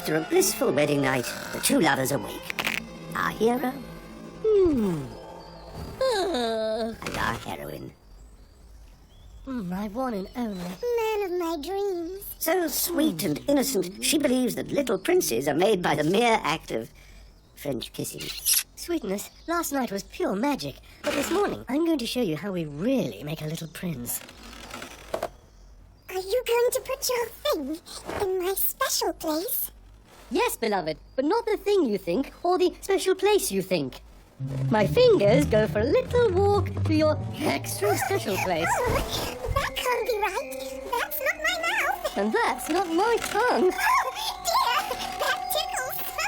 after a blissful wedding night, the two lovers awake. Our hero and our heroine. My one and only. Man of my dreams. So sweet and innocent, she believes that little princes are made by the mere act of French kissing. Sweetness, last night was pure magic, but this morning I'm going to show you how we really make a little prince. Are you going to put your thing in my special place? Yes, beloved, but not the thing you think or the special place you think. My fingers go for a little walk to your extra special place. Oh, that can't be right. That's not my mouth. And that's not my tongue. Oh, dear, that tickles so.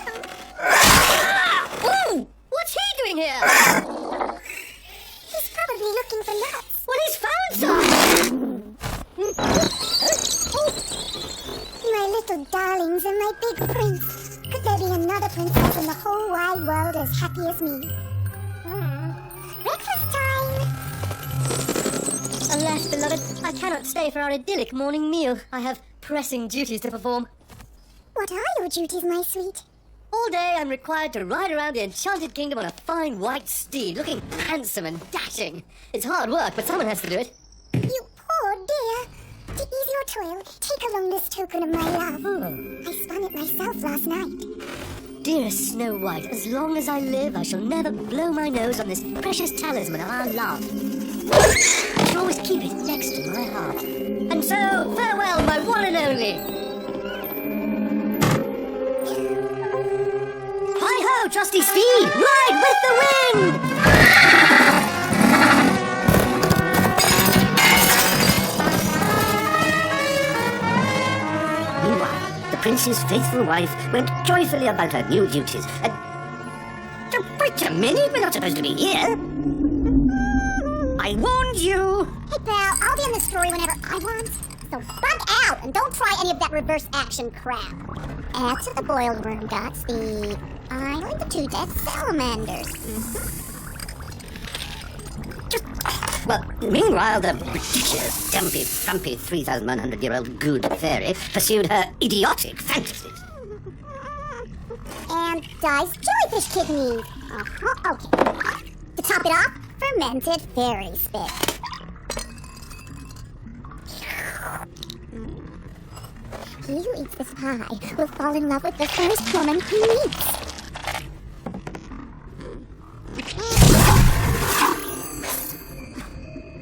Ooh! What's he doing here? He's probably looking for nuts. Well, he's found some! My little darlings and my big prince. Could there be another princess in the whole wide world as happy as me? Breakfast time! Alas, beloved, I cannot stay for our idyllic morning meal. I have pressing duties to perform. What are your duties, my sweet? All day I'm required to ride around the enchanted kingdom on a fine white steed, looking handsome and dashing. It's hard work, but someone has to do it. You poor dear. To ease your toil, take along this token of my love. I spun it myself last night. Dearest Snow White, as long as I live, I shall never blow my nose on this precious talisman of our love. I shall always keep it next to my heart. And so, farewell, my one and only. Hi-ho, trusty steed, ride with the wind! Meanwhile, the prince's faithful wife went joyfully about her new duties. Wait a minute, we're not supposed to be here. I warned you. Hey, pal, I'll be in the story whenever I want. So bug out and don't try any of that reverse action crap. Add to the boiled worm guts the island of two dead salamanders. Well, meanwhile, the ridiculous, dumpy, frumpy 3,100-year-old good fairy pursued her idiotic fantasies. And diced jellyfish kidneys. Okay. To top it off, fermented fairy spit. He who eats this pie will fall in love with the first woman he meets.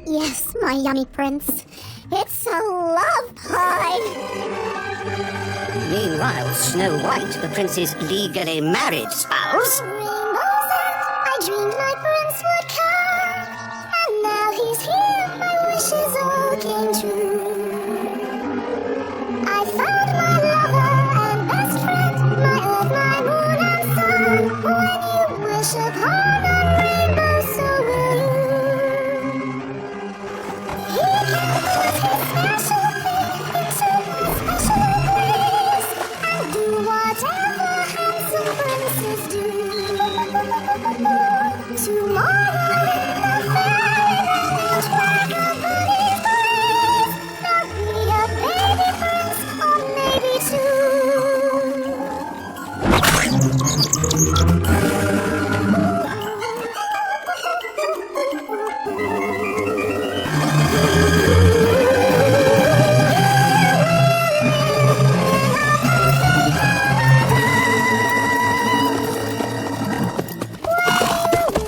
Yes, my yummy prince. It's a love pie. Meanwhile, Snow White, the prince's legally married spouse, Rainbows and I dreamed my prince would come. And now he's here, my wishes all came true. I found my lover and best friend, my earth, my moon and sun. When you wish upon a rainbow, so will you. He can put his special thing into my special place and do whatever handsome princes do. Tomorrow in the fairyland, like a bunny's place, there'll be a baby prince or maybe two.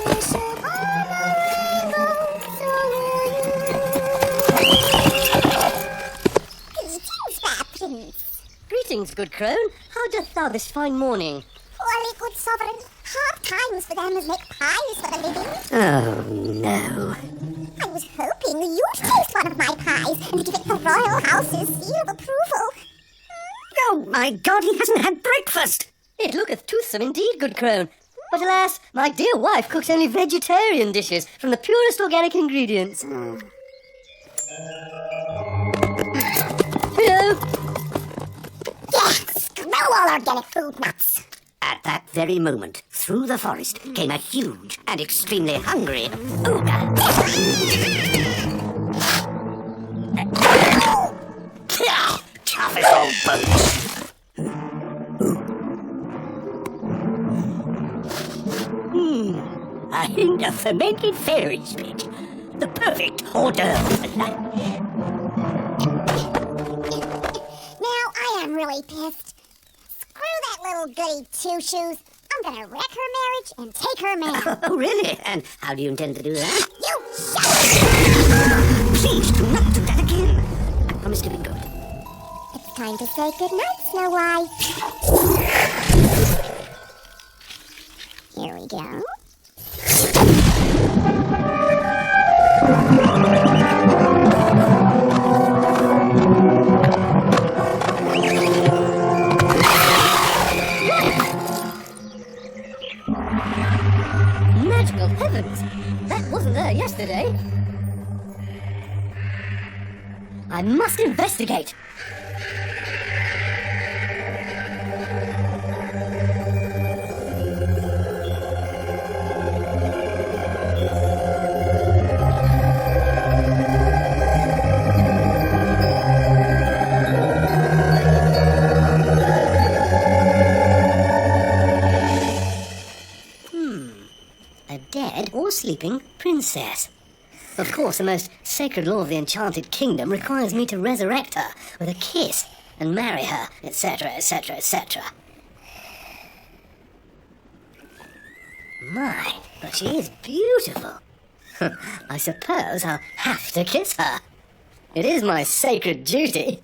Wish upon a rainbow, so will you. Greetings, fair prince. Greetings, good crone. How doth thou this fine morning? Poorly, good sovereign. Hard times for them as make pies for the living. oh no. I was hoping you'd taste one of my pies and give it the royal house's seal of approval. Oh my God, he hasn't had breakfast. It looketh toothsome indeed, good crone. But alas, my dear wife cooks only vegetarian dishes from the purest organic ingredients. Hello? Yes, grow all organic food nuts. At that very moment, through the forest came a huge and extremely hungry ogre. Tough as old bones. a fermented fairy spit. The perfect hors d'oeuvre for lunch. Now I am really pissed. Screw that little goody two-shoes. I'm gonna wreck her marriage and take her man. Oh, really? And how do you intend to do that? You shut up! Please do not do that again. I promise to be good. It's time to say goodnight, Snow White. Here we go. Magical heavens! That wasn't there yesterday. I must investigate. A dead or sleeping princess. Of course, the most sacred law of the Enchanted Kingdom requires me to resurrect her with a kiss and marry her, etc., etc., etc. My, but she is beautiful. I suppose I'll have to kiss her. It is my sacred duty.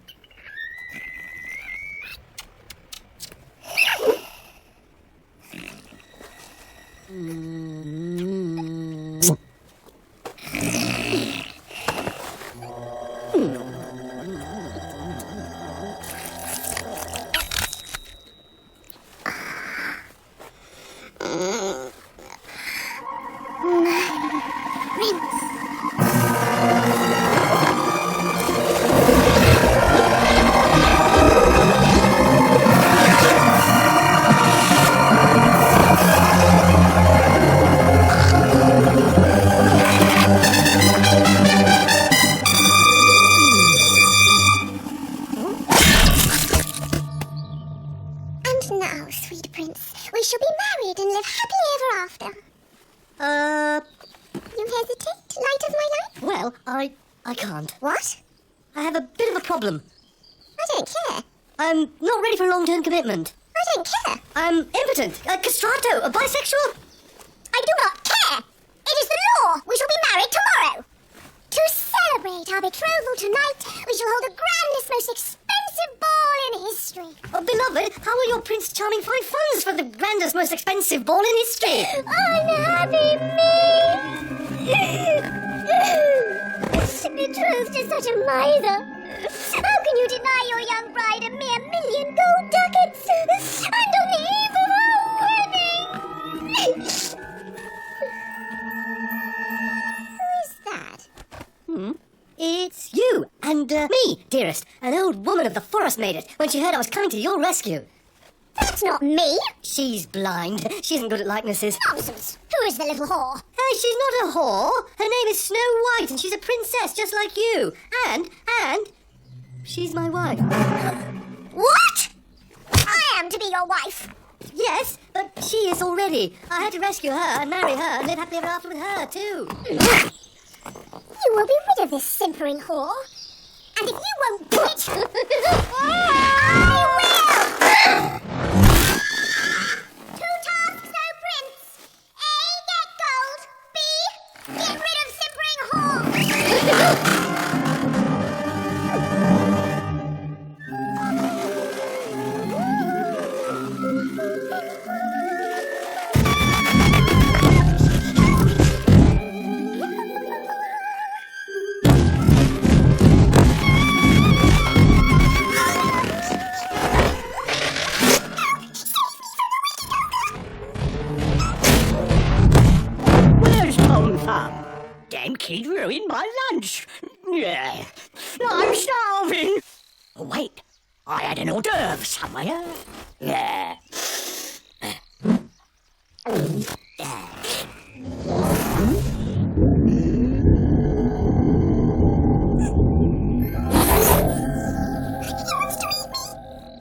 And now, sweet prince, we shall be married and live happily ever after. You hesitate, light of my life? Well, I can't. What? I have a bit of a problem. I don't care. I'm not ready for a long-term commitment. I don't care. I'm impotent, a castrato, a bisexual. I do not care. It is the law. We shall be married tomorrow. To celebrate our betrothal tonight, we shall hold the grandest, most expensive ball in history. Oh, beloved, how will your Prince Charming find funds for the grandest, most expensive ball in history? Unhappy me! Betrothed to such a miser. How can you deny your young bride a mere 1,000,000 gold ducats? And on the eve of our wedding! Who is that? It's you and me, dearest. An old woman of the forest made it when she heard I was coming to your rescue. That's not me. She's blind. She isn't good at likenesses. Nonsense. Who is the little whore? Hey, she's not a whore. Her name is Snow White, and she's a princess just like you. And she's my wife. What? I am to be your wife. Yes, but she is already. I had to rescue her and marry her and live happily ever after with her, too. You will be rid of this simpering whore. And if you won't do it, I will! Two tasks, O Prince. A, get gold. B, get rid of simpering whore. Where's Tom Thumb? Damn kid ruined my lunch. Yeah, I'm starving. Oh, wait, I had an hors d'oeuvre somewhere. Yeah.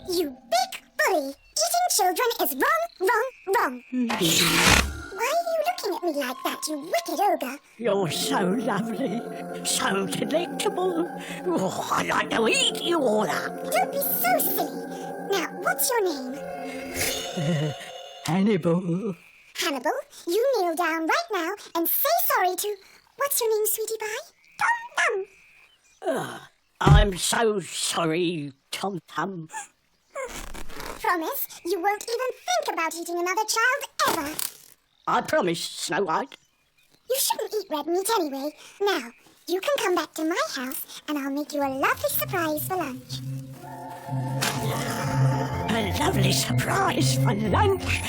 You big bully. Eating children is wrong, wrong, wrong. Why are you looking at me like like that, you wicked ogre. You're so lovely, so delectable. Oh, I'd like to eat you all up. Don't be so silly. Now, what's your name? Hannibal. Hannibal, you kneel down right now and say sorry to... What's your name, sweetie pie? Tom Thumb. I'm so sorry, Tom Thumb. Promise you won't even think about eating another child ever. I promise, Snow White. You shouldn't eat red meat anyway. Now, you can come back to my house and I'll make you a lovely surprise for lunch. A lovely surprise for lunch.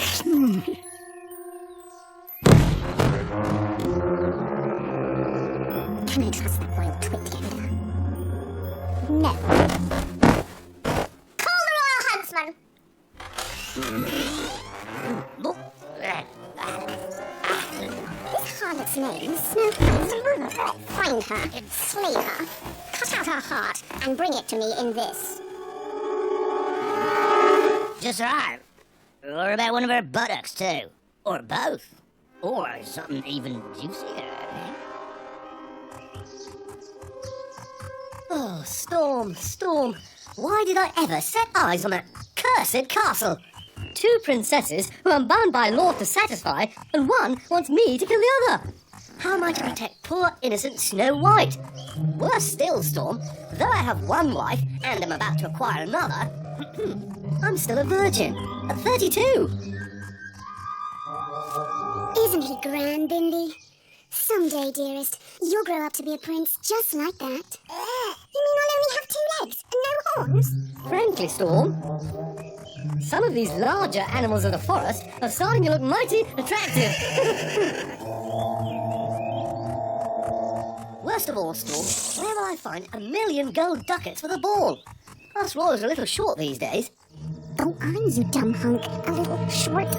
Can I trust that royal twit to get rid of her? No. Call the royal huntsman! This harlot's name is Snowflake. Find her, slay her, cut out her heart, and bring it to me in this. Just right. Or about one of her buttocks, too. Or both. Or something even juicier. Oh, Storm. Why did I ever set eyes on that cursed castle? 2 princesses who I'm bound by law to satisfy, and one wants me to kill the other. How am I to protect poor, innocent Snow White? Worse still, Storm, though I have one wife and am about to acquire another, I'm still a virgin, at 32. Isn't he grand, Bimbi? Someday, dearest, you'll grow up to be a prince just like that. You mean I'll only have 2 legs and no arms? Frankly, Storm, some of these larger animals of the forest are starting to look mighty attractive. Worst of all, Storm, where will I find 1,000,000 gold ducats for the ball? Us royals are a little short these days. Go on, you dumb hunk. A little short.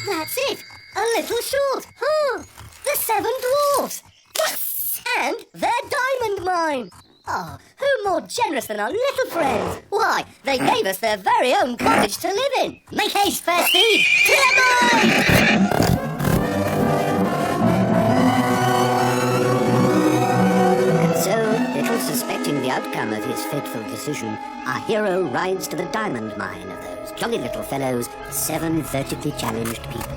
That's it! A little short! Huh! The 7 dwarfs! Yes! And their diamond mine! Oh, who more generous than our little friends? Why, they gave us their very own cottage to live in! Make haste, fair steed! To the mine! And so, little suspecting the outcome of his fateful decision, our hero rides to the diamond mine of those jolly little fellows, 7 vertically challenged people.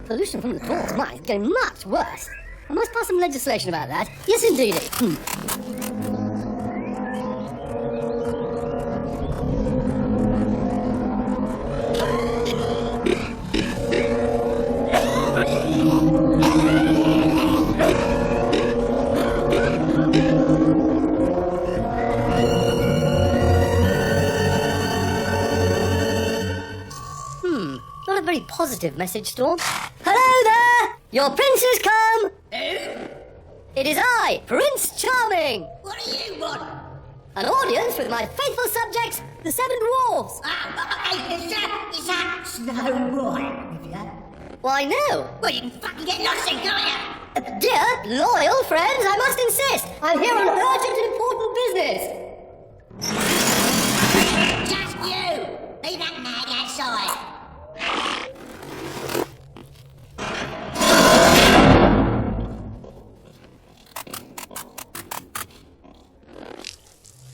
Pollution from the dwarf's mine is getting much worse. I must pass some legislation about that. Yes, indeedy. Not a very positive message, Storm. Hello there! Your prince has come! It is I, Prince Charming! What do you want? An audience with my faithful subjects, the 7 dwarfs! Is that Snow White with you? Why, no! Well, you can fucking get lost in, can't you? Dear, loyal friends, I must insist! I'm here on urgent and important business! Just you! Leave that nag outside.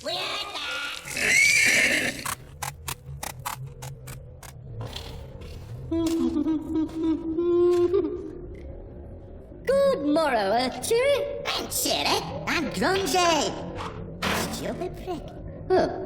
We heard that! Good morrow, cheery? I'm cheery. I'm grungy. Stupid prick. Oh.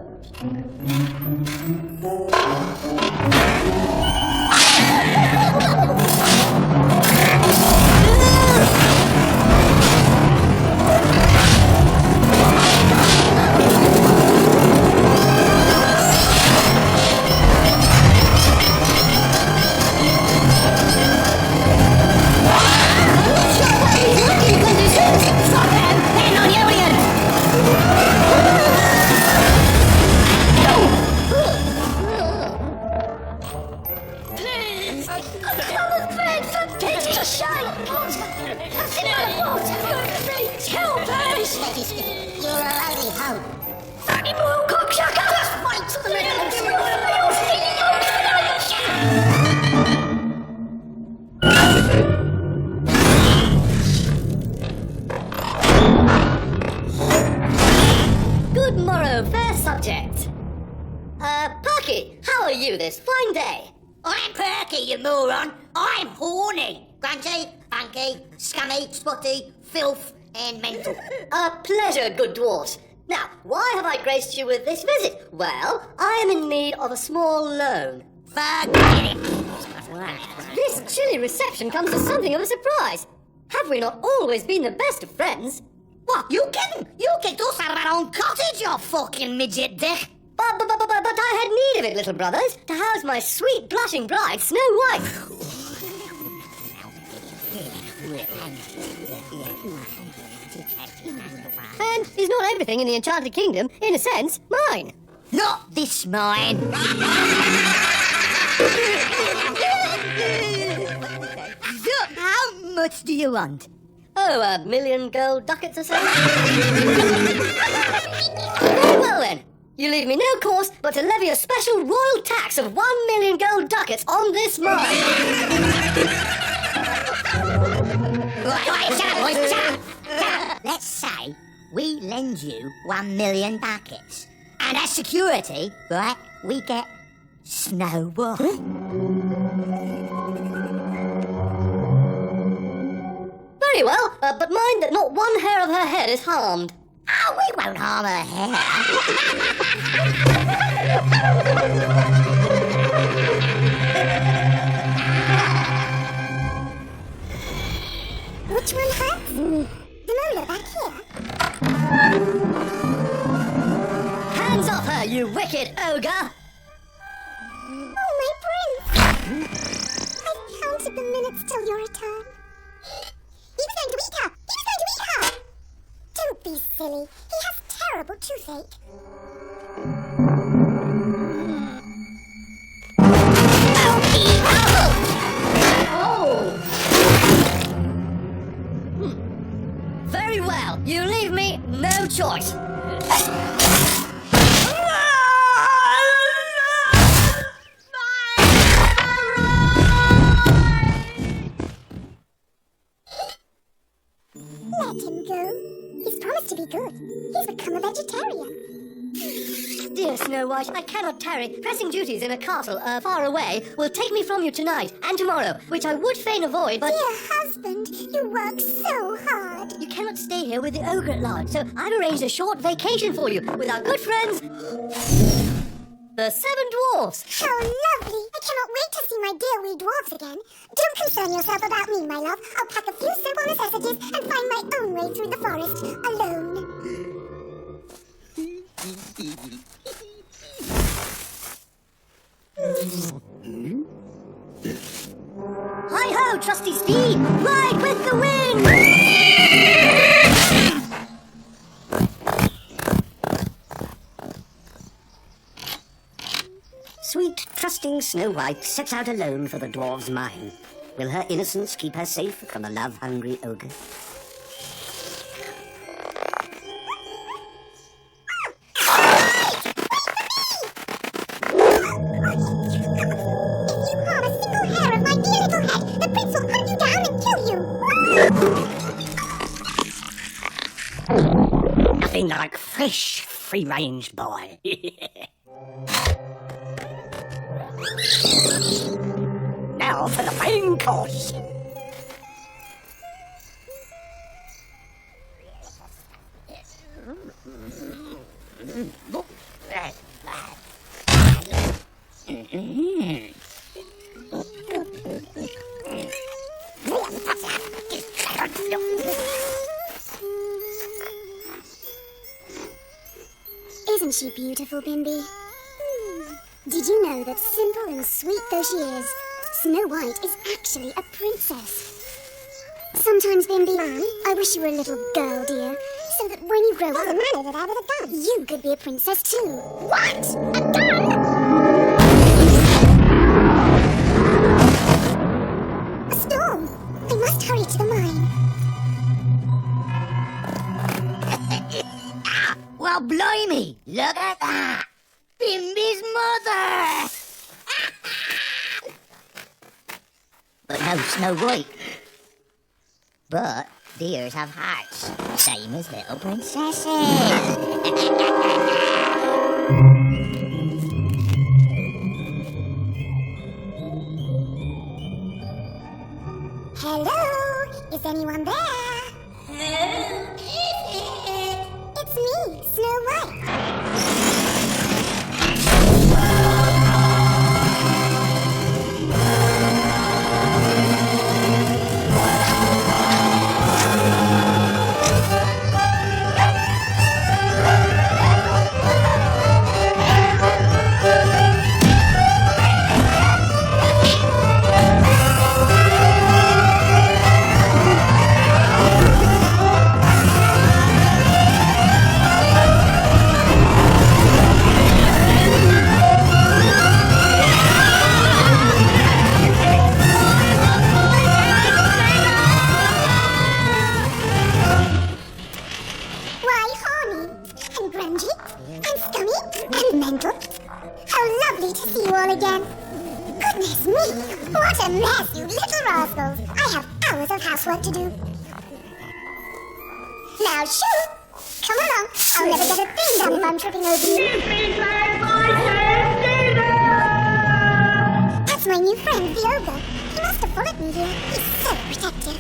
you this fine day? I'm perky, you moron. I'm horny. Grunty, funky, scummy, spotty, filth, and mental. A pleasure, good dwarfs. Now, why have I graced you with this visit? Well, I am in need of a small loan. Forget it. This chilly reception comes as something of a surprise. Have we not always been the best of friends? What, you kidding? You kicked us out of our own cottage, you fucking midget dick. But I had need of it, little brothers, to house my sweet blushing bride, Snow White. And is not everything in the Enchanted Kingdom, in a sense, mine? Not this mine. How much do you want? Oh, 1,000,000 gold ducats or so? Very well then. You leave me no course but to levy a special royal tax of 1,000,000 gold ducats on this mine. Right, shut up. Let's say we lend you 1,000,000 ducats. And as security, right, we get Snow White. Very well, but mind that not one hair of her head is harmed. Oh, we won't harm her hair. Which one hurts? The molar back here. Hands off her, you wicked ogre! Oh, my prince! I've counted the minutes till your return. He was going to eat her! He was going to eat her! Don't be silly. He has terrible toothache. Very well, you leave me no choice. Let him go. He's promised to be good. He's become a vegetarian. Dear Snow White, I cannot tarry. Pressing duties in a castle far away will take me from you tonight and tomorrow, which I would fain avoid, but... Dear husband, you work so hard. You cannot stay here with the ogre at large, so I've arranged a short vacation for you with our good friends, the Seven Dwarfs. How lovely. I cannot wait to see my dear wee dwarves again. Don't concern yourself about me, my love. I'll pack a few simple necessities and find my own way through the forest, alone. Hi-ho, trusty steed! Ride with the wind! Sweet, trusting Snow White sets out alone for the dwarves' mine. Will her innocence keep her safe from a love-hungry ogre? Nothing like fresh, free-range boy. Now for the main course. Isn't she beautiful, Bimbi? Did you know that simple and sweet though she is, Snow White is actually a princess? Sometimes, Bimbi, I wish you were a little girl, dear, so that when you grow up, the manner that I would have done, you could be a princess too. What? A gun? A storm! I must hurry to the mine. Well, blimey, look at that! Bimbi's mother! But no Snow White. But deers have hearts, same as little princesses. me, Snow White. Why, Horny, and Grungy, and Scummy, and Mental. How lovely to see you all again. Goodness me, what a mess, you little rascals. I have hours of housework to do. Now, shoo! Come along. I'll never get a thing done if I'm tripping over you. That's my new friend, the ogre. He must have followed me here. He's so protective.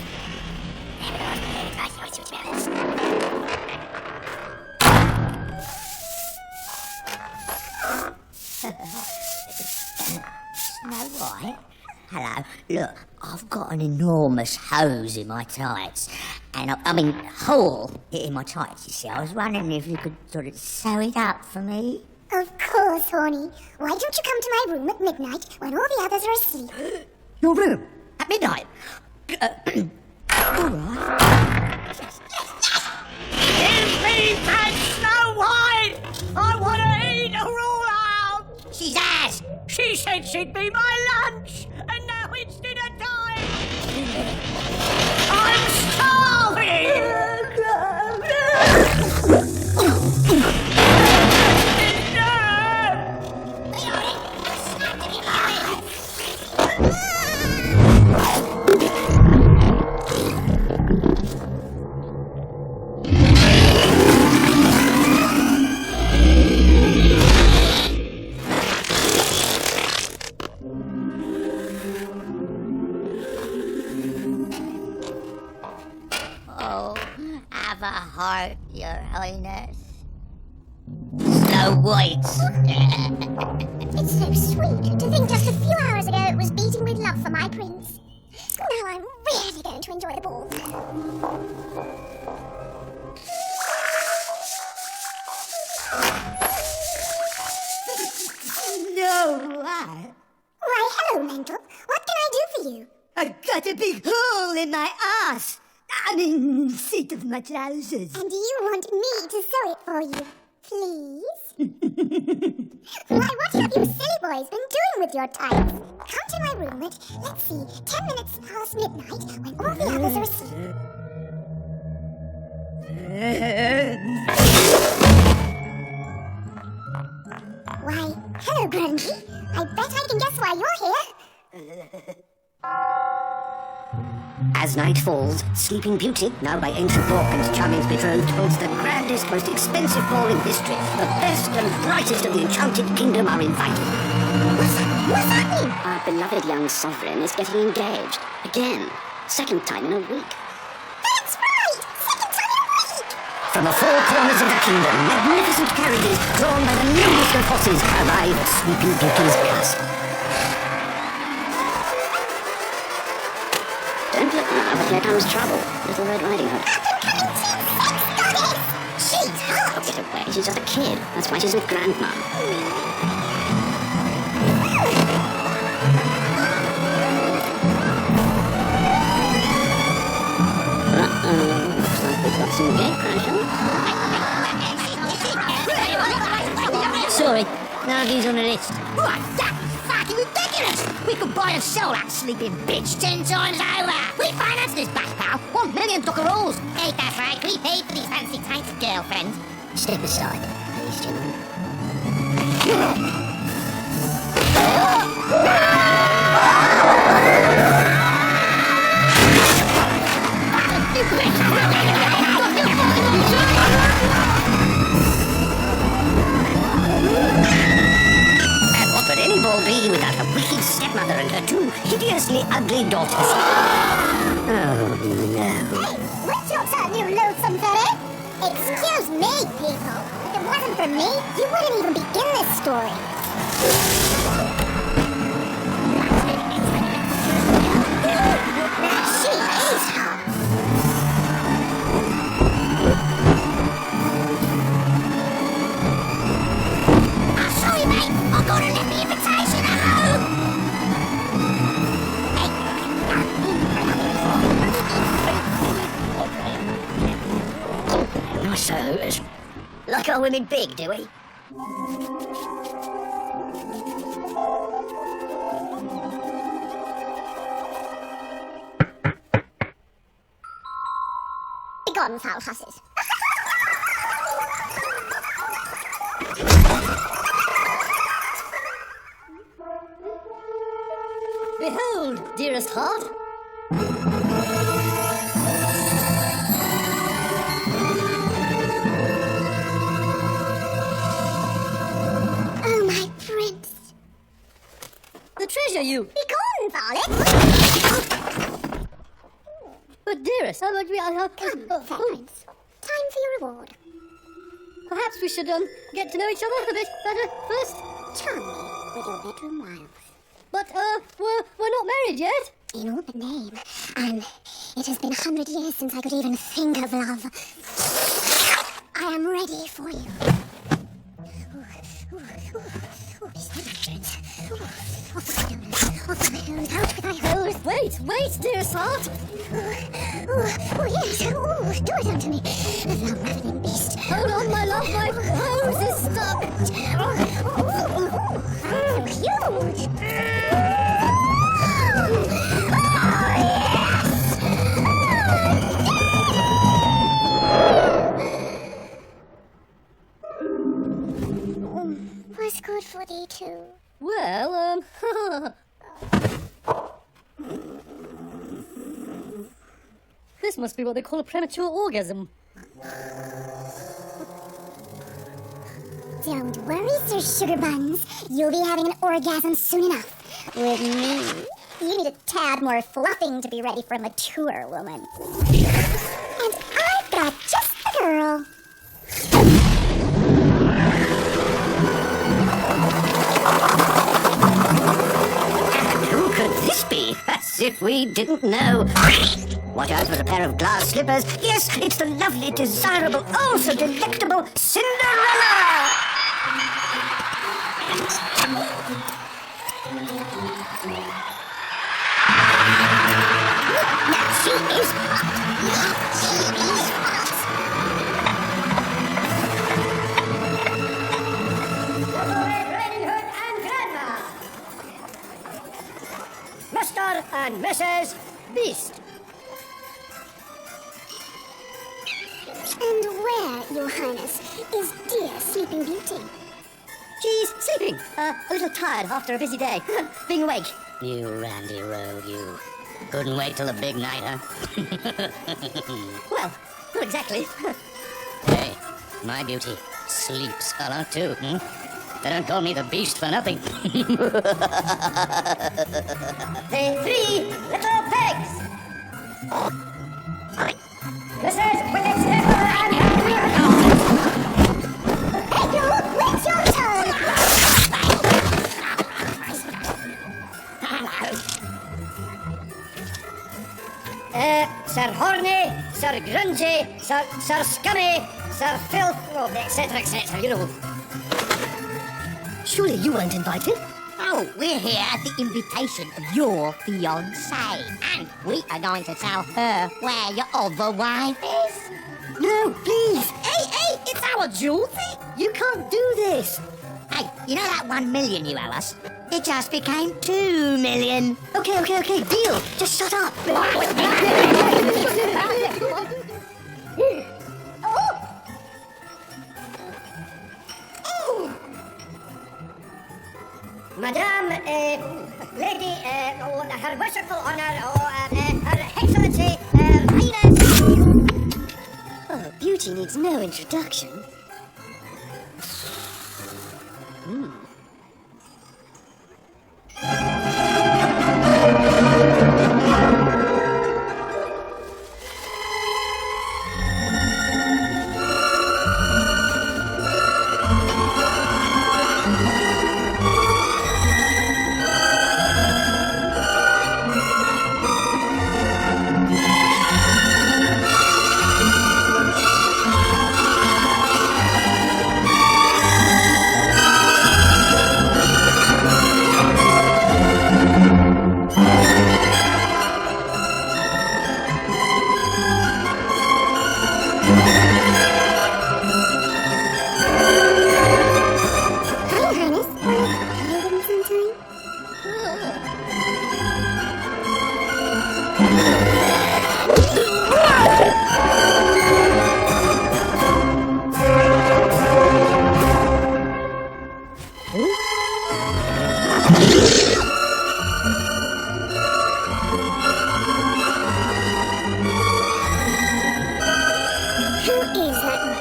Snow White? Hello. Look, I've got an enormous hose in my tights. And hole in my tights, you see. I was wondering if you could sort of sew it up for me. Of course, Horny. Why don't you come to my room at midnight when all the others are asleep? Your room? At midnight? All right. Give me back Snow White! I want to eat her all out! She's ass! She said she'd be my lunch, and now it's dinner time! I'm starving! Oh, have a heart, Your Highness. Snow White. It's so sweet to think just a few hours ago it was beating with love for my prince. Now I'm really going to enjoy the ball. No, why? Why, hello, Mental. What can I do for you? I've got a big hole in my ass. Seat of my trousers. And you want me to sew it for you, please? Why, what have you silly boys been doing with your tights? Come to my room at, let's see, 10 minutes past midnight when all the others are asleep. Why, hello, Grungy. I bet I can guess why you're here. As night falls, Sleeping Beauty, now by ancient walk and Charming's betrothed, holds the grandest, most expensive ball in history. The best and brightest of the enchanted kingdom are invited. What's happening? Our beloved young sovereign is getting engaged. Again. Second time in a week. That's right! Second time in a week! From the four corners of the kingdom, magnificent carriages drawn by the noblest of horses arrive at Sleeping Beauty's castle. Don't look now, but here comes trouble. Little Red Riding Hood. She's hot! Get away, she's just a kid. That's why she's with Grandma. Looks like we've got some gate crashing. Sorry, now he's on the list. What? That's fucking ridiculous! We could buy and sell that sleeping bitch 10 times over! We financed this back, pal! 1 million duckaroos! Hey, that's right. We paid for these fancy tights, girlfriend. Step aside, please, gentlemen. And what would any ball be without a wicked stepmother and her two hideously ugly daughters? Oh, no. Hey, what's your turn, you loathsome fairy? Excuse me, people. If it wasn't for me, you wouldn't even be in this story. She is hot. Sorry, mate. I'm gonna let the invitation out. I suppose. Like our women big, do we? Begone, foul hussies. Behold, dearest heart. Oh, my prince. The treasure you. Begone, varlet. But dearest, how much we are... Come, fair prince. Time for your reward. Perhaps we should get to know each other a bit better first. Charm me with your bedroom wiles. But we're not married yet. In all but name. And it has been 100 years since I could even think of love. I am ready for you. Wait, dearest heart. Oh, yes. Oh, do it unto me. Thou ravening beast. Hold on, my love. My hose is stuck. So cute. What's good for thee too? Well, this must be what they call a premature orgasm. Don't worry, Sir Sugar Buns. You'll be having an orgasm soon enough. With me. You need a tad more fluffing to be ready for a mature woman. And I've got just the girl. Who could this be? As if we didn't know. Watch out for a pair of glass slippers. Yes, it's the lovely, desirable, oh so delectable Cinderella! Now she is hot. She is hot. Mr. and Mrs. Beast. And where, Your Highness, is dear Sleeping Beauty? She's sleeping. A little tired after a busy day. Being awake. You randy rogue, you. Couldn't wait till the big night, huh? Well, not exactly. Hey, my beauty sleeps a lot too, hmm? They don't call me the Beast for nothing. The three little pigs. This is Willis Nipper and Hey, you! Wait your turn! Sir Horny, Sir Grungy, Sir Scummy, Sir Filth, etc., etc., you know. Surely you weren't invited? Oh, we're here at the invitation of your fiancée, and we are going to tell her where your other wife is. No, please. Hey, it's our Julesy. You can't do this. Hey, you know that 1 million you owe us? It just became 2 million. Okay, deal. Just shut up. Madame, Lady, Her Worshipful Honor, Her Excellency, Highness. Oh, beauty needs no introduction.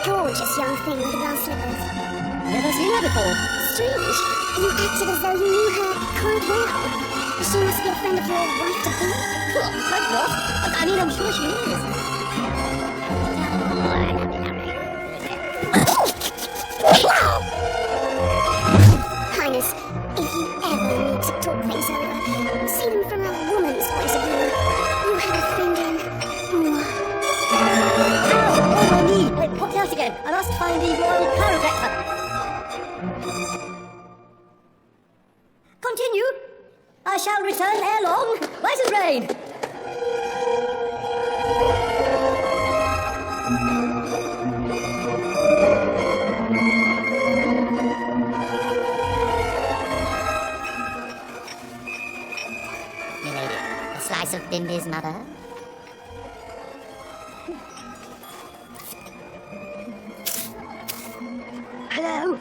gorgeous young thing with the glass slippers. Never seen her before. Strange. You acted as though you knew her quite well. She must be a friend of your wife-to-be. Hope not. I mean, I'm sure she is. Highness, if you ever need to talk things over, see them from a woman's point of view. You have a friend in moi. Oh, my knee. It popped out again. I must find the royal chiropractor. Continue. I shall return ere long. Right as rain. Milady, a slice of Bimbi's mother? Hello.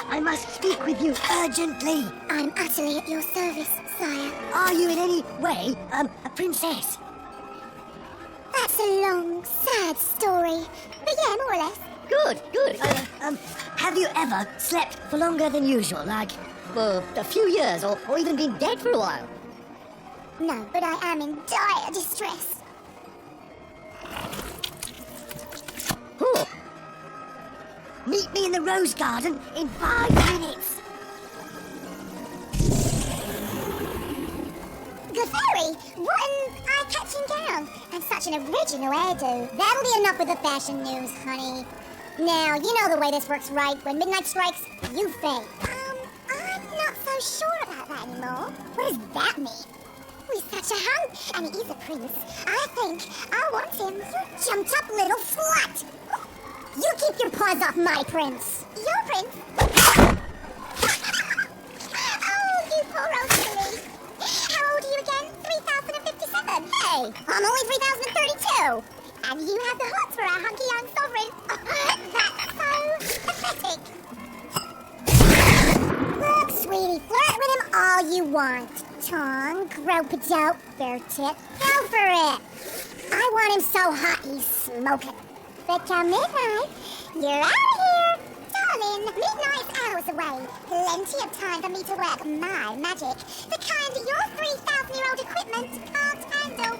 I must speak with you urgently. I'm utterly at your service, sire. Are you in any way a princess? That's a long, sad story. But yeah, more or less. Good. Have you ever slept for longer than usual? Like, well, a few years or even been dead for a while? No, but I am in dire distress. Oh. Meet me in the rose garden in 5 minutes. Clefairy, what an eye-catching gown, and such an original hairdo. That'll be enough with the fashion news, honey. Now, you know the way this works, right? When midnight strikes, you fade. I'm not so sure about that anymore. What does that mean? He's such a hunk, and he is a prince. I think I want him. You jumped up little slut. You keep your paws off my prince. Your prince? Oh, you poor Rosalie. How old are you again? 3,057. Hey, I'm only 3,032. And you have the hots for a hunky young sovereign. That's so pathetic. Look, sweetie, flirt with him all you want. Tongue, grope-a-dope, bare tit. Go for it. I want him so hot he's smoking. But come midnight, you're out of here. Darling, midnight's hours away. Plenty of time for me to work my magic. The kind your 3,000-year-old equipment can't handle.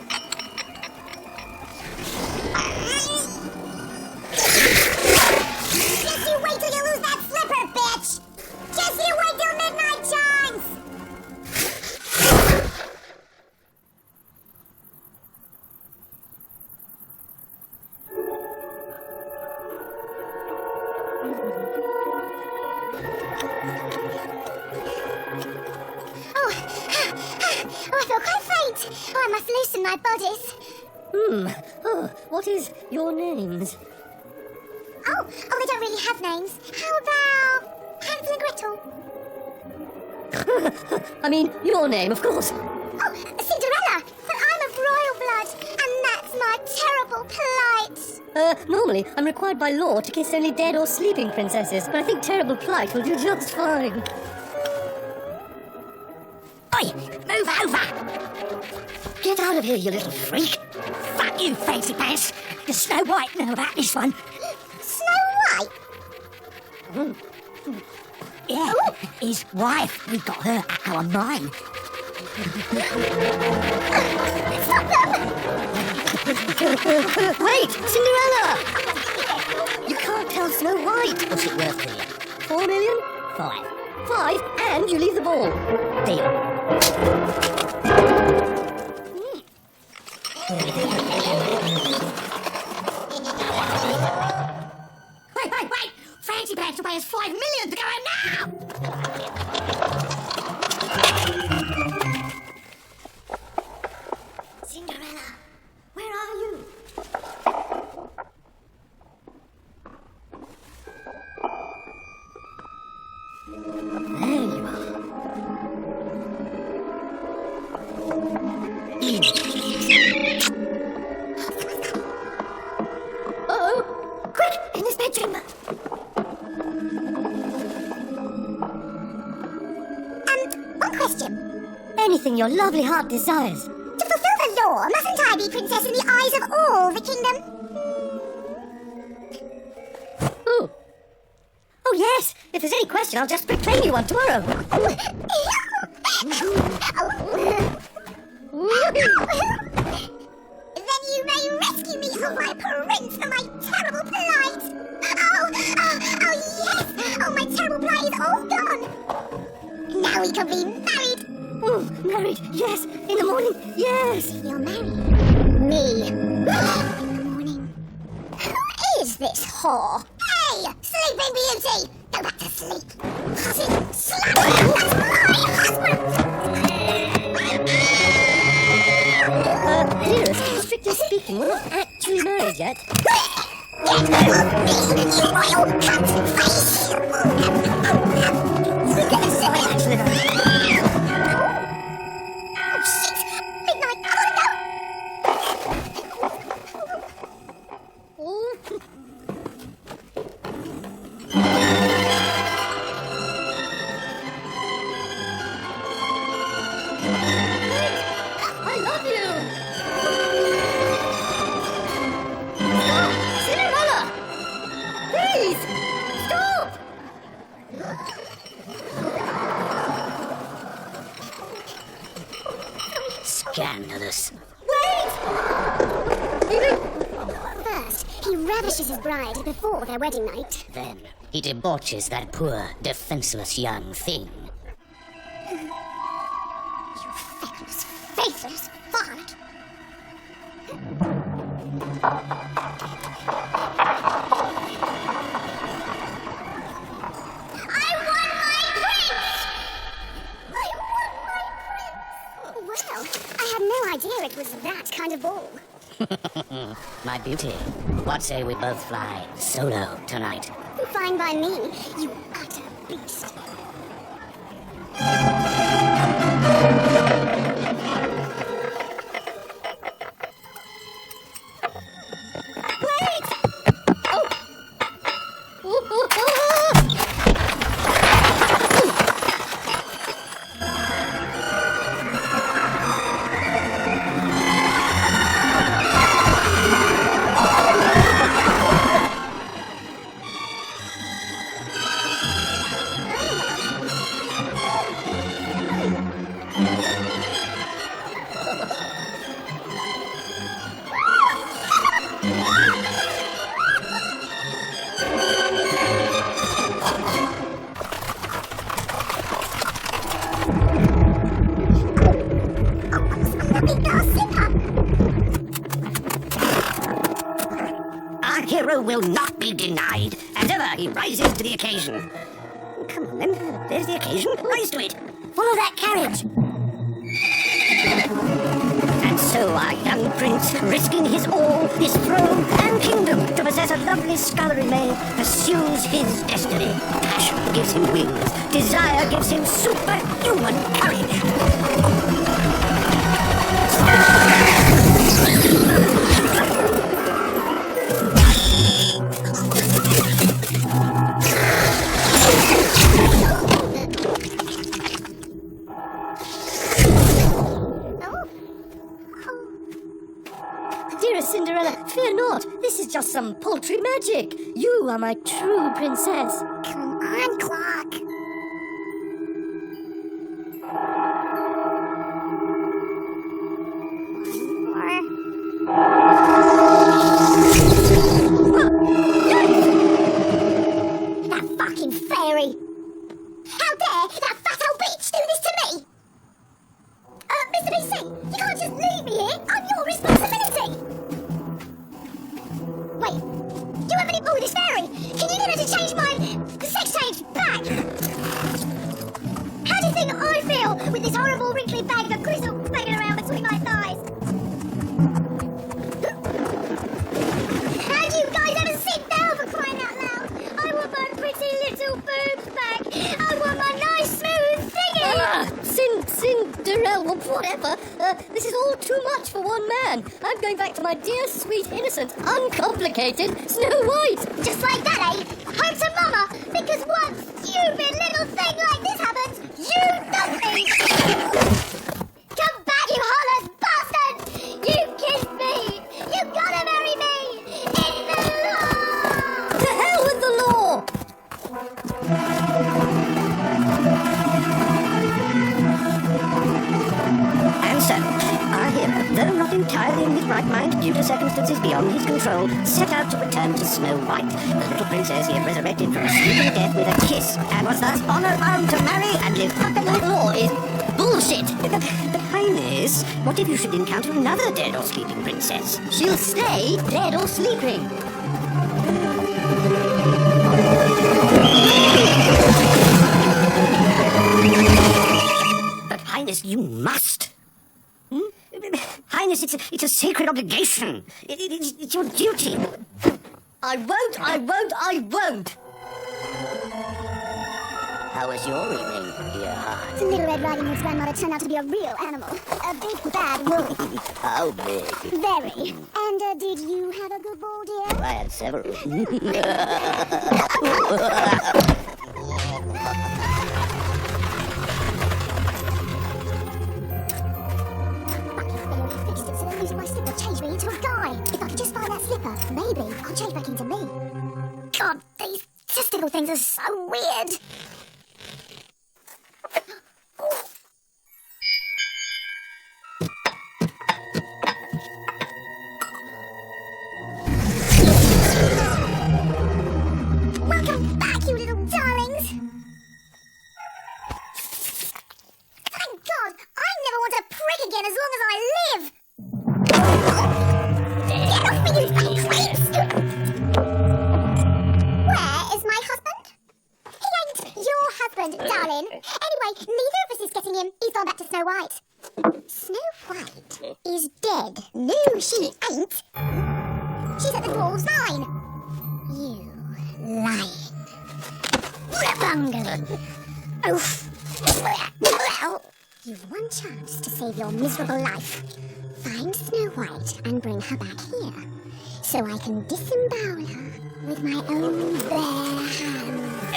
Just you wait till you lose that slipper, bitch! Just you wait till midnight chimes! Oh, I feel quite faint. Oh, I must loosen my bodice. Oh, what is your names? Oh, they don't really have names. How about Hansel and Gretel? I mean, your name, of course. Oh, Cinderella! But I'm of royal blood, and that's my terrible plight. Normally, I'm required by law to kiss only dead or sleeping princesses, but I think terrible plight will do just fine. Oi, move over! Get out of here, you little freak. Fuck you, fancy pants. Does Snow White know about this one? Snow White? Yeah, his wife. We got her at our mine. Wait, Cinderella! You can't tell Snow White. What's it worth to you? 4 million? 5. 5, and you leave the ball. Deal. Wait! Fancy pants will pay us 5 million to go out now! Cinderella, where are you? There you are. Oh, quick, in this bedroom. One question. Anything your lovely heart desires. To fulfill the law, mustn't I be princess in the eyes of all the kingdom? question, I'll just proclaim you one tomorrow. Then you may rescue me, oh my prince, from my terrible plight. Oh, yes! Oh, my terrible plight is all gone. Now we can be married. Oh, married, yes. In the morning, yes. You're married? Me. In the morning. Who is this whore? Hey, Sleeping Beauty! Go back to sleep. Hussy, slap her! That's my husband! Dearest, strictly speaking, we're not actually married yet. Get off me, you royal cunt face! Oh, shit! Midnight, I gotta go! I love you! Stop! Cinderella! Please! Stop! Scandalous. Wait! First, he ravishes his bride before their wedding night. Then he debauches that poor, defenseless young thing. Feckless, faithless varlet. I won my prince! Well, I had no idea it was that kind of ball. My beauty, what say we both fly solo tonight? Fine by me, you utter beast. Our hero will not be denied, as ever he rises to the occasion. Come on then, there's the occasion, rise to it. Follow that carriage! And so our young prince, risking his all, his throne and kingdom to possess a lovely scullery maid, pursues his destiny. Passion gives him wings, desire gives him superhuman courage. Dearest Cinderella, fear not. This is just some paltry magic. You are my true princess. Come on, Clark. That fucking fairy! How dare that fat old bitch do this to me? Mr. BC, you can't just leave me here. I'm your responsibility. Wait, do you have any pull with this fairy? Can you get her to change my sex change back? How do you think I feel with this horrible wrinkly bag of crystal banging around between my thighs? How do you guys ever sit down for crying out loud? I want my pretty little boobs back. I want my nice smooth thingy. Cinderella, whatever. This is all too much for one man. I'm going back to my dear, sweet, innocent, uncomplicated Snow White. Just like that, eh? Home to mama, because one stupid little thing like this happens, you dump me! Come back, you heartless bastard! You kissed me! You gotta marry me! In the law! To hell with the law! White, the little princess he had resurrected from a sleeping death with a kiss, and was thus honor-bound to marry and live happily. Law is bullshit. But Highness, what if you should encounter another dead or sleeping princess? She'll stay dead or sleeping. But Highness, you must. Highness, it's a sacred obligation. It's your duty. I won't. How was your evening, dear heart? Little Red Riding Hood's grandmother turned out to be a real animal. A big bad wolf. How big? Very. And did you have a good ball, dear? I had several. Fixed it so that losing my slipper changed me into a guy. If I could just find that slipper, maybe I'll change back into me. God, these testicle things are so weird. Welcome back, you little darlings. Thank God, I never want to prick again as long as I live. Get off me, you little creeps! Where is my husband? He ain't your husband, darling. Anyway, neither of us is getting him. He's gone back to Snow White. Snow White is dead. No, she ain't. She's at the dwarf's mine. You lying. Bungalow. Oof. You've one chance to save your miserable life. Find Snow White and bring her back here, so I can disembowel her with my own bare hands.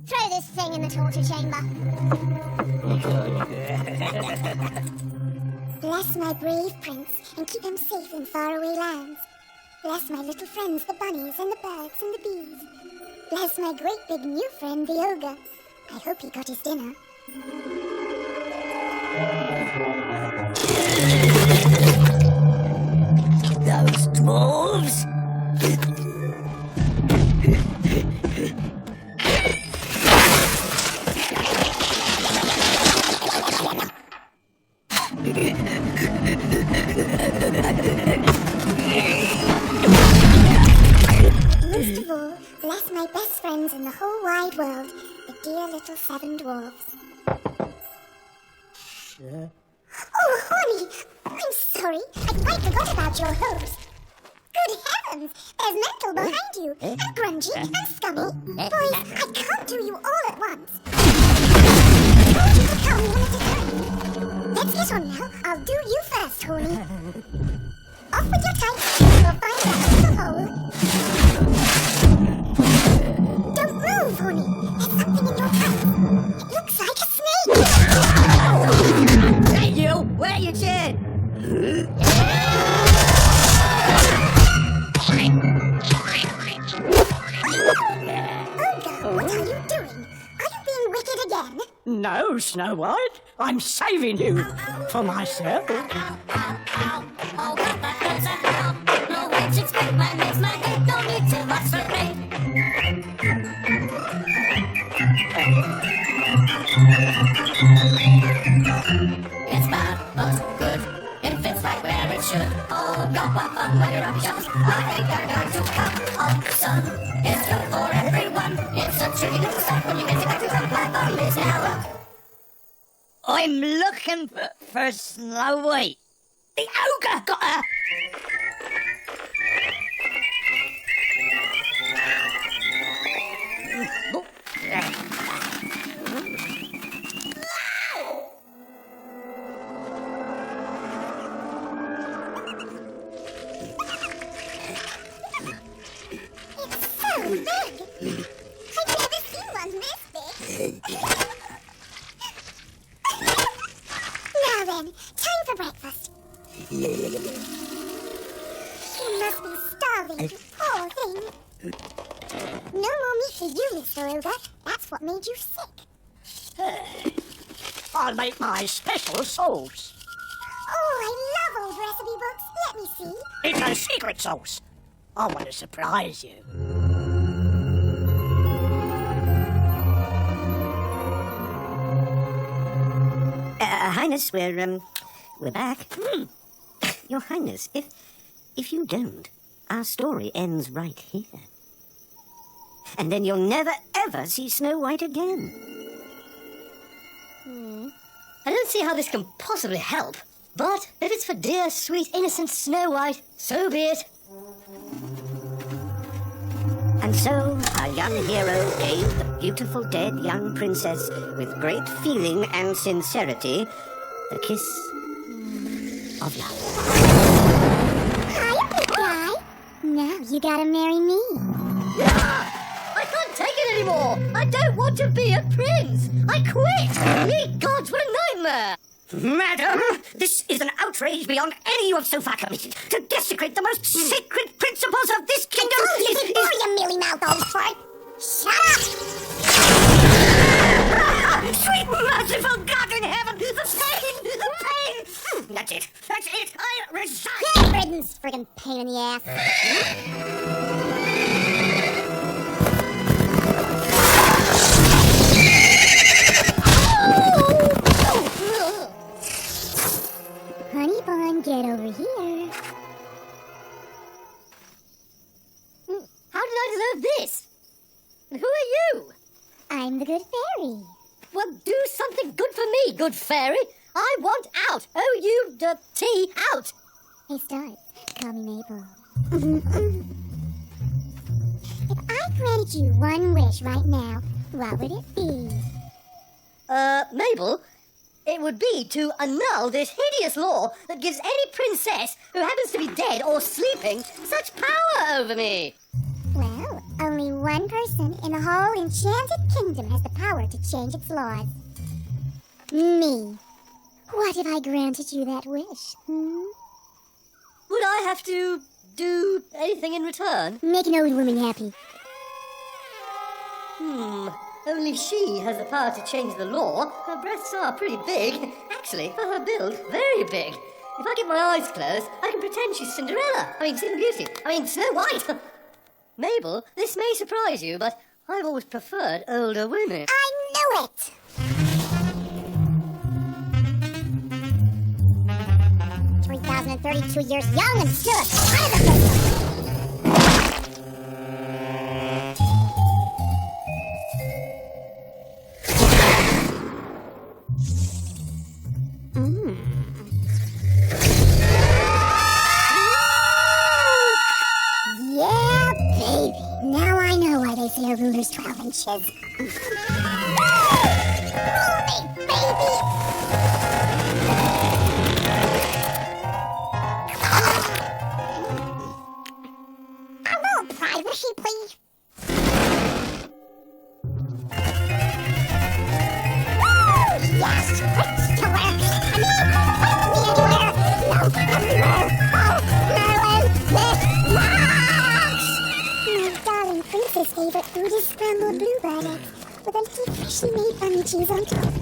Throw this thing in the torture chamber. Bless my brave prince and keep them safe in faraway lands. Bless my little friends, the bunnies and the birds and the bees. Bless my great big new friend, the ogre. I hope he got his dinner. Those dwarves? Most of all, bless my best friends in the whole wide world, the dear little 7 dwarves. Oh, honey, I'm sorry. I quite forgot about your hose. Good heavens, there's Mental behind you, and Grungy, and Scummy. Boys, I can't do you all at once. I told you to tell me when it's time. Let's get on now. I'll do you first, Horny. Off with your tights, we'll find that little hole. Don't move, Horny. There's something in your tights. It looks like a snake. Hey, you! Where you chin? Ogre, what are you doing? Are you being wicked again? No, Snow White. I'm saving you for myself. It's bad, but good. It fits right where it should. Oh, God, what fun when you're up shows. I think I'm going to come on, son. It's good for everyone. It's a tricky little step when you get it back to club. My body is now up. I'm looking for Snow White. The ogre got her. It's so big. I've never seen one this big. Now then, time for breakfast. You must be starving, poor thing. No more meat for you, Mr. Ogre. That's what made you sick. I'll make my special sauce. Oh, I love old recipe books. Let me see. It's a secret sauce. I want to surprise you. Highness, we're back. Your Highness, if you don't, our story ends right here. And then you'll never, ever see Snow White again. I don't see how this can possibly help. But if it's for dear, sweet, innocent Snow White, so be it. And so our young hero gave the beautiful dead young princess, with great feeling and sincerity, the kiss of love. Hi, big guy. Now you gotta marry me. I can't take it anymore. I don't want to be a prince. I quit. Ye gods, what a nightmare. Madam, this is an outrage beyond any you have so far committed. To desecrate the most sacred principles of this kingdom is... You mealy mouth old fart. Shut up! Sweet merciful God in heaven! The pain! The pain! That's it. I resign. Good riddance, friggin' pain in the ass. Honey bun, get over here. How did I deserve this? And who are you? I'm the good fairy. Well, do something good for me, good fairy. I want out. O-U-T, out. Hey, Stars, call me Mabel. If I granted you one wish right now, what would it be? Mabel, it would be to annul this hideous law that gives any princess who happens to be dead or sleeping such power over me. Well, only one person in the whole enchanted kingdom has the power to change its laws. Me. What if I granted you that wish? Would I have to do anything in return? Make an old woman happy. Only she has the power to change the law. Her breasts are pretty big. Actually, for her build, very big. If I keep my eyes closed, I can pretend she's Cinderella. Sleeping Beauty. Snow White. Mabel, this may surprise you, but I've always preferred older women. I knew it! 3,032 years young and still as hot as a pistol. Yeah, baby. Now I know why they say a ruler's 12 inches. Move me, baby! A little privacy, please. Yes, it still works. Everywhere. Merlin, this works! My darling princess' favorite food is scrambled bluebird eggs with a little freshly made bunny cheese on top.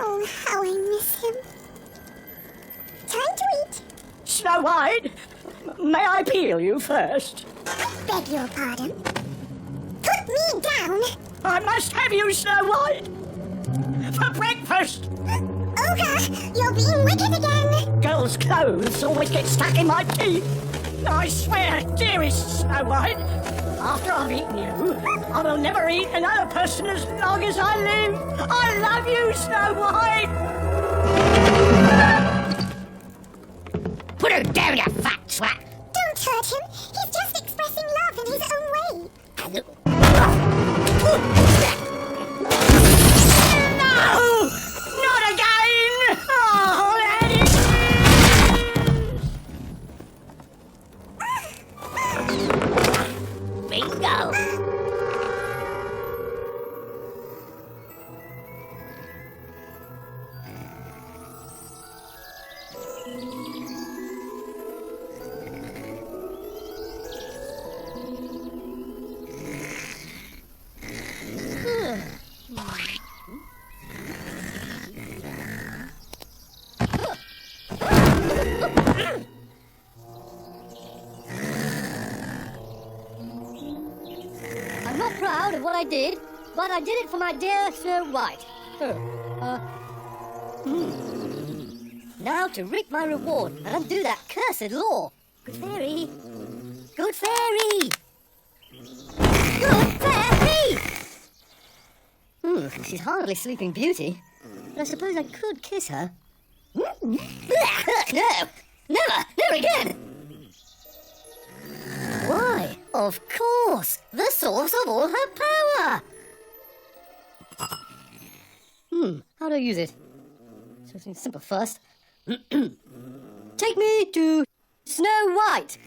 Oh, how I miss him. Time to eat. Snow White, may I peel you first? Beg your pardon. Put me down. I must have you, Snow White, for breakfast. Ogre, you're being wicked again. Girls' clothes always get stuck in my teeth. I swear, dearest Snow White, after I've eaten you, I will never eat another person as long as I live. I love you, Snow White. Put her down, you fat swat. Don't hurt him. He's just expressing love in his own way. No! Not again! Oh, Eddie! Bingo. not proud of what I did, but I did it for my dear Snow White. Now to reap my reward and undo that cursed law. Good fairy. Good fairy. Good fairy! She's hardly Sleeping Beauty, but I suppose I could kiss her. No! Never again! Why, of course! The source of all her power! How do I use it? Something simple first. Take me to Snow White!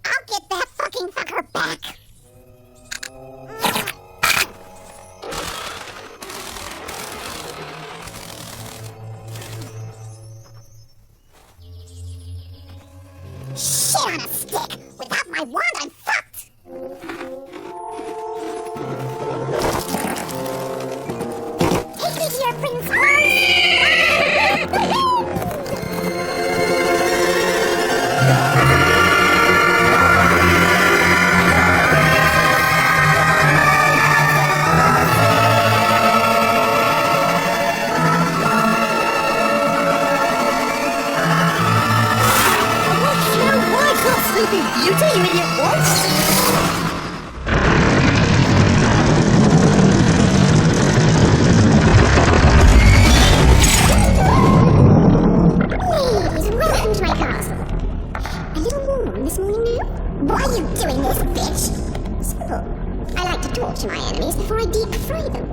I'll get that fucking fucker back. Shit on a stick! Without my wand, I'm fucked! Take me to your prince, Sleeping Beauty, you idiot what? Please, welcome to my castle. A little warm this morning now? Why are you doing this, bitch? Simple. I like to talk to my enemies before I deep fry them.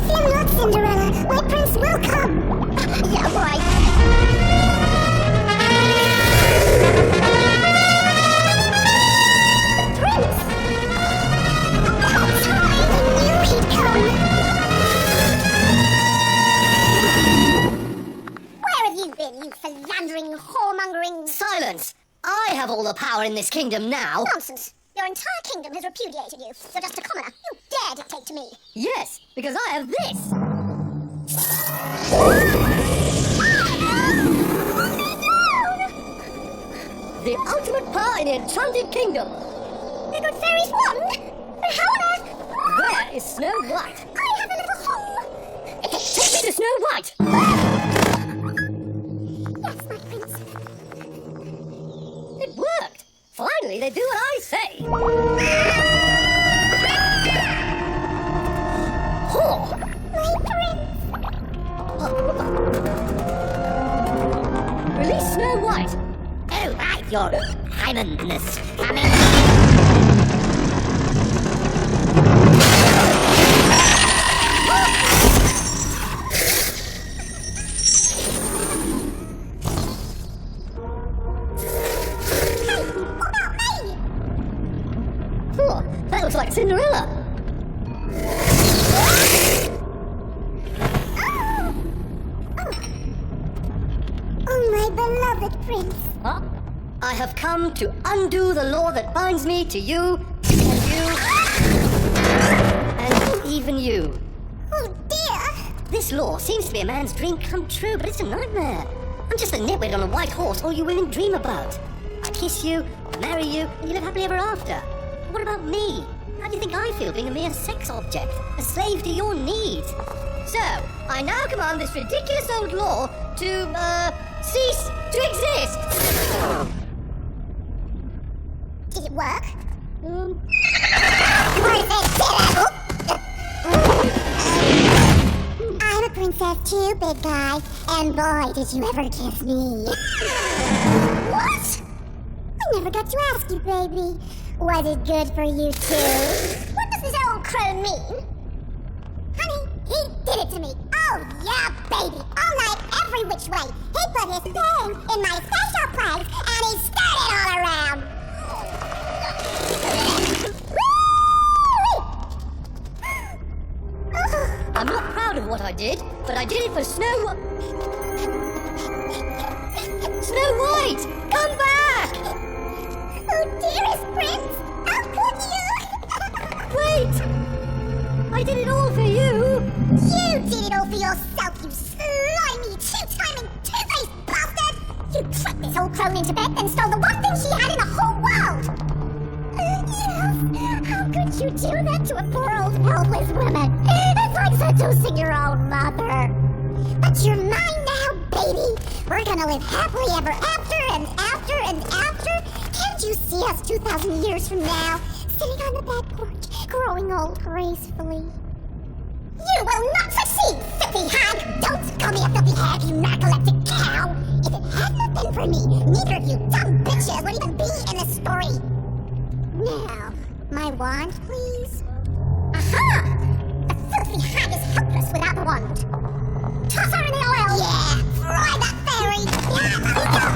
Fear not, Cinderella. My prince will come. Yeah, right. Prince! That's right. I knew he'd come. Where have you been, you philandering, whoremongering... Silence! I have all the power in this kingdom now. Nonsense. Your entire kingdom has repudiated you. You're just a commoner. You dare dictate to me. Yes, because I have this. The ultimate power in the Enchanted Kingdom. The good fairy's wand? But how on earth? Where is Snow White? I have a little home. Take me to Snow White! Yes, my prince. It worked! Finally, they do what I say! Oh! My prince. Release Snow White! Oh, right, your Highness coming. Oh, that looks like Cinderella! Oh, my beloved prince. Huh? I have come to undo the law that binds me to you, and even you. Oh, dear. This law seems to be a man's dream come true, but it's a nightmare. I'm just a nitwit on a white horse all you women dream about. I kiss you, marry you, and you live happily ever after. What about me? How do you think I feel being a mere sex object, a slave to your needs? So, I now command this ridiculous old law to, cease to exist! Did it work? Um, Was it terrible? I'm a princess princess too, big guy. And boy, did you ever kiss me. What? I never got to ask you, baby. Was it good for you too? What does this old crow mean? Honey, he did it to me. Oh yeah, baby. All night, every which way. He put his thing in my special place and he stirred it all around. I'm not proud of what I did, but I did it for Snow White! Come back! Oh, dearest prince, how could you? Wait! I did it all for you! You did it all for yourself, you slimy, two-timing, two-faced bastard! You tricked this old crone into bed and stole the one thing she had in the whole world! Yes, how could you do that to a poor old helpless woman? It's like seducing your own mother. But you're mine now, baby! We're gonna live happily ever after and after and after! Can't you see us 2,000 years from now, sitting on the back porch, growing old gracefully? You will not succeed, filthy hag! Don't call me a filthy hag, you narcoleptic cow! If it had not been for me, neither of you dumb bitches would even be in this story! Now, my wand, please? Aha! The filthy hag is helpless without the wand! Toss her in the oil! Yeah! Fry that fairy! Yeah!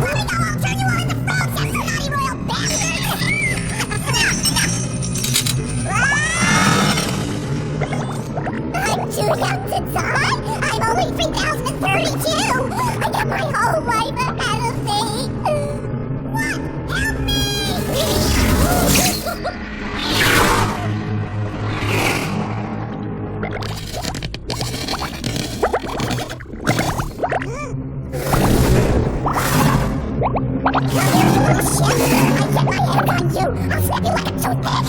Let me go! I'll turn you all into frogs, you naughty royal bastard! I'm too young to die! I'm only 3,032! I got my whole life ahead of me! What? Help me! Come here, you little shit! I get my hands on you! I'll snap you like a toothpick!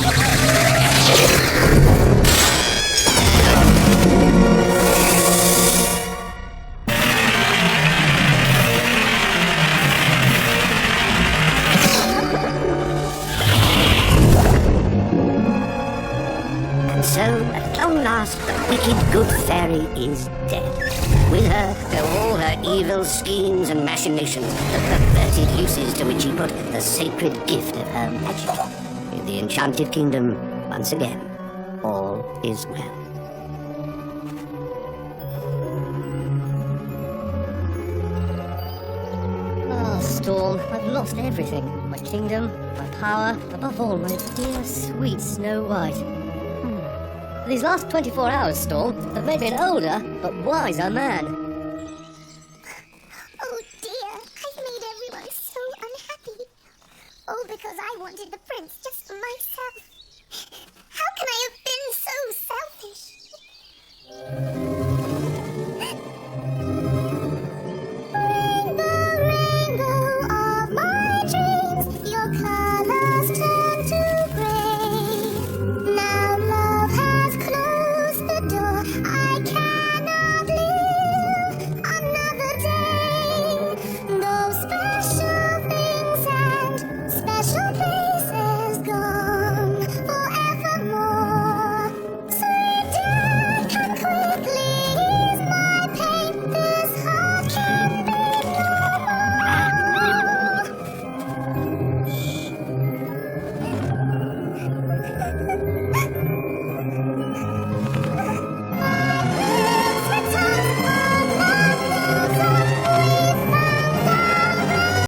And so, at long last, the wicked good fairy is dead. With her go all her evil schemes and machinations, the perverted uses to which she put the sacred gift of her magic. In the enchanted kingdom, once again, all is well. Oh, Storm, I've lost everything. My kingdom, my power, above all, my dear, sweet Snow White. These last 24 hours, Storm, have made me an older, but wiser man. Oh dear, I've made everyone so unhappy. All because I wanted the prince just for myself. How can I have been so selfish?